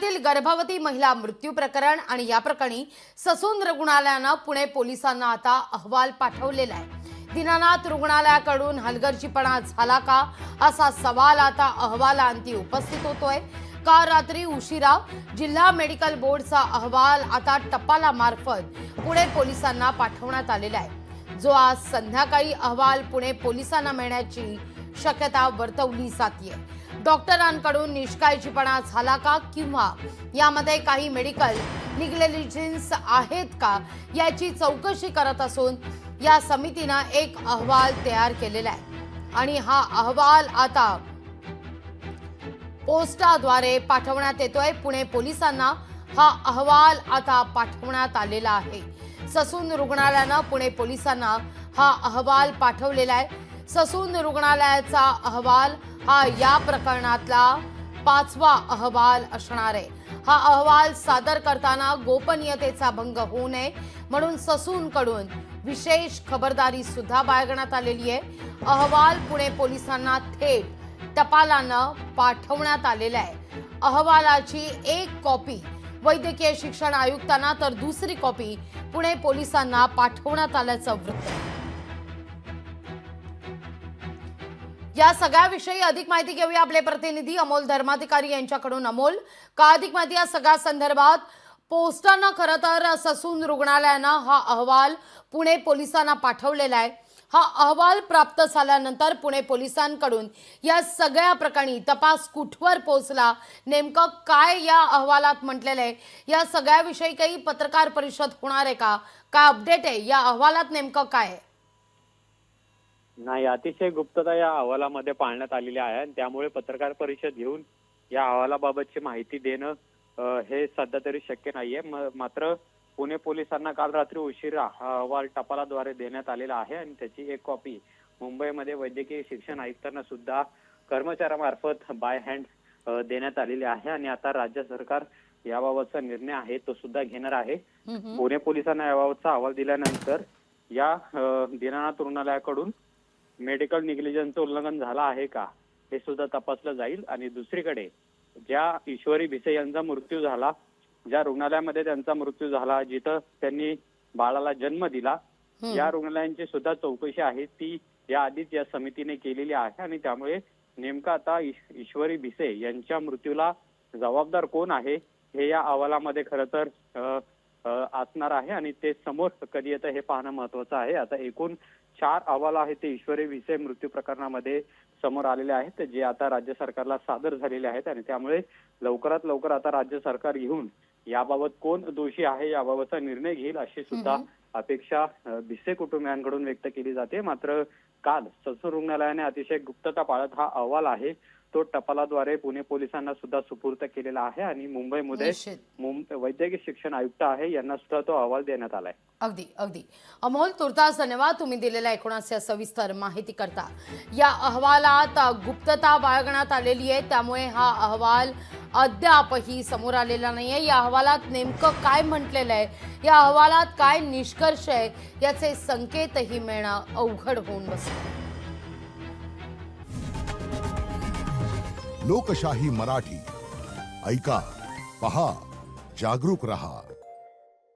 पुण्यातील गर्भवती महिला मृत्यू प्रकरण आणि या प्रकरणी ससून रुग्णालयानं पुणे पोलिसांना आता अहवाल पाठवलेला आहे। दीनानाथ रुग्णालयाकडून हलगर्जीपणा झाला का असा सवाल आता अहवालांती उपस्थित होतोय। काल रात्री उशिरा जिल्हा मेडिकल बोर्डचा अहवाल आता टपालामार्फत पुणे पोलिसांना पाठवण्यात आलेला आहे, जो आज संध्याकाळी अहवाल पुणे पोलिसांना मिळण्याची शक्यता वर्तवली जाते। डॉक्टरांकडून निष्काळजीपणा झाला का किंवा यामध्ये काही मेडिकल निग्लिजन्स आहेत का याची चौकशी करत असून या समितीने एक अहवाल तयार केलेला आहे आणि हा अहवाल आता पोस्टाद्वारे पाठवण्यात येतोय। पुणे पोलिसांना हा अहवाल आता पाठवण्यात आलेला आहे। ससून रुग्णालयानं पुणे पोलिसांना हा अहवाल पाठवलेला आहे। ससून रुग्णालयाचा अहवाल हा या प्रकरणातला 5वा अहवाल असणार आहे। हा अहवाल सादर करताना गोपनीयतेचा भंग होऊ नये म्हणून ससूनकडून विशेष खबरदारी सुद्धा बाळगण्यात आलेली आहे। अहवाल पुणे पोलिसांना थेट टपालानं पाठवण्यात आलेला आहे। अहवालाची एक कॉपी वैद्यकीय शिक्षण आयुक्तांना तर दुसरी कॉपी पुणे पोलिसांना पाठवण्यात आल्याचं वृत्त आहे। या सगळ्याविषयी अधिक माहिती घेऊया आपले प्रतिनिधी अमोल धर्माधिकारी यांच्याकडून। अमोल, का अधिक माहिती या सगळ्या संदर्भात? पोस्टानं खरं तर ससून रुग्णालयानं हा अहवाल पुणे पोलिसांना पाठवलेला आहे। हा अहवाल प्राप्त झाल्यानंतर पुणे पोलिसांकडून या सगळ्या प्रकरणी तपास कुठवर पोहोचला, नेमकं काय या अहवालात म्हटलेलं आहे, या सगळ्याविषयी काही पत्रकार परिषद होणार आहे का? काय अपडेट आहे या अहवालात, नेमकं काय आहे? नाही, अतिशय गुप्तता या अहवालामध्ये पाळण्यात आलेली आहे आणि त्यामुळे पत्रकार परिषद घेऊन या अहवालाबाबतची माहिती देणं हे सध्या तरी शक्य नाहीये। मात्र पुणे पोलिसांना काल रात्री उशिरा हा अहवाल टपालाद्वारे देण्यात आलेला आहे आणि त्याची एक कॉपी मुंबईमध्ये वैद्यकीय शिक्षण आयुक्तांना सुद्धा कर्मचाऱ्यामार्फत बाय हँड देण्यात आलेली आहे आणि आता राज्य सरकार याबाबतचा निर्णय आहे तो सुद्धा घेणार आहे। पुणे पोलिसांना याबाबतचा अहवाल दिल्यानंतर या दीनानाथ रुग्णालयाकडून मेडिकल निग्लिजन्सचं उल्लंघन झालं आहे का हे सुद्धा तपासलं जाईल आणि दुसरीकडे ज्या ईश्वरी भिसे यांचा मृत्यू झाला, ज्या रुग्णालयामध्ये त्यांचा मृत्यू झाला, जिथं त्यांनी बाळाला जन्म दिला, या रुग्णालयांची सुद्धा चौकशी आहे ती या आधीच या समितीने केलेली आहे आणि त्यामुळे नेमकं आता ईश्वरी भिसे यांच्या मृत्यूला जबाबदार कोण आहे हे या अहवालामध्ये खरं तर असणार आहे आणि ते समोर कधी येतं हे पाहणं महत्वाचं आहे। आता एकूण 4 अहवाल आहेत ते ईश्वरी भिसे मृत्यू प्रकरणामध्ये समोर आलेले आहेत, जे आता राज्य सरकारला सादर झालेले आहेत आणि त्यामुळे लवकरात लवकर आता राज्य सरकार येऊन याबाबत कोण दोषी आहे याबाबतचा निर्णय घेईल अशी सुद्धा अपेक्षा भिसे कुटुंबियांकडून व्यक्त केली जाते। मात्र काल ससून रुग्णालयाने अतिशय गुप्तता पाळत हा अहवाल आहे तो टपालाद्वारे पुणे पोलिसांना सुद्धा सुपूर्द केलेला आहे आणि मुंबईमध्ये वैद्यकीय शिक्षण आयुक्त आहे यांना सुद्धा तो अहवाल देण्यात आलाय। अगदी अगदी अमोल, तुर्तास धन्यवाद तुम्ही दिलेल्या एकूणच सविस्तर माहिती करता। या अहवालात गुप्तता बाळगण्यात आलेली आहे, त्यामुळे हा अहवाल अद्यापही समोर आलेला नाहीये। या अहवालात नेमकं काय म्हटलेलं आहे, या अहवालात काय निष्कर्ष आहे याचे संकेतही मिळणं अवघड होऊन बसले। लोकशाही मराठी ऐका, पहा, जागरूक रहा।